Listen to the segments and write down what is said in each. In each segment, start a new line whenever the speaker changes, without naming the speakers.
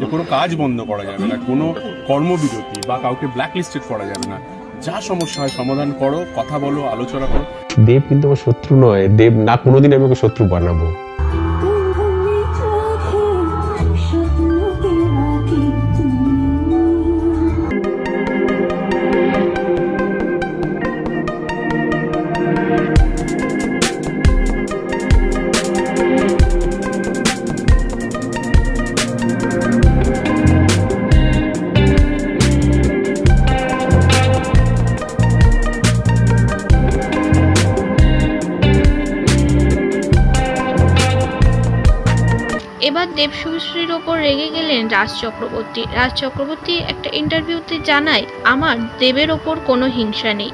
যে কোনো কাজ বন্ধ করা যাবে না, কোনো কর্মবিরতি বা কাউকে ব্ল্যাকলিস্টেড করা যাবে না। যা সমস্যা হয় সমাধান করো, কথা বলো, আলোচনা করো।
দেব কিন্তু আমার শত্রু নয়, দেব না কোনোদিন আমি ওকে শত্রু বানাবো।
এবার দেব শুভশ্রীর ওপর রেগে গেলেন রাজ চক্রবর্তী। রাজ চক্রবর্তী একটা ইন্টারভিউতে জানায়, আমার দেবের ওপর কোনো হিংসা নেই,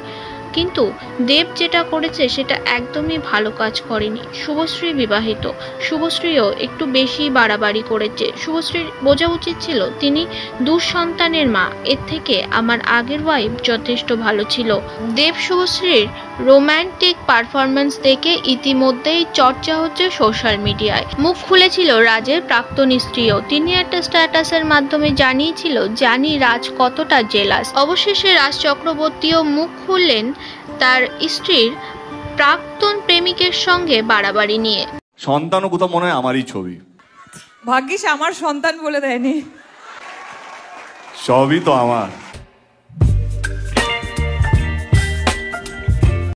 কিন্তু দেব যেটা করেছে সেটা একদমই ভালো কাজ করেনি। শুভশ্রী বিবাহিত, শুভশ্রীও একটু বেশি বাড়াবাড়ি করেছে। শুভশ্রীর বোঝা উচিত ছিল তিনি দুঃসন্তানের মা, এর থেকে আমার আগের ওয়াইফ যথেষ্ট ভালো ছিল। দেব শুভশ্রীর রোম্যান্টিক পারফরমেন্স দেখে ইতিমধ্যেই চর্চা হচ্ছে সোশ্যাল মিডিয়ায়। মুখ খুলেছিল রাজের প্রাক্তন স্ত্রীও। তিনি একটা স্ট্যাটাসের মাধ্যমে জানিয়েছিল, জানি রাজ কতটা জেলাস। অবশেষে রাজ চক্রবর্তীও মুখ খুললেন তার স্ত্রীর প্রাক্তন প্রেমিকের সঙ্গে বাড়াবাড়ি নিয়ে।
সন্তানও কোথাও মনে হয় আমারই ছবি।
ভাগ্যিস আমার সন্তান বলে দেয়নি।
সবই তো আমার।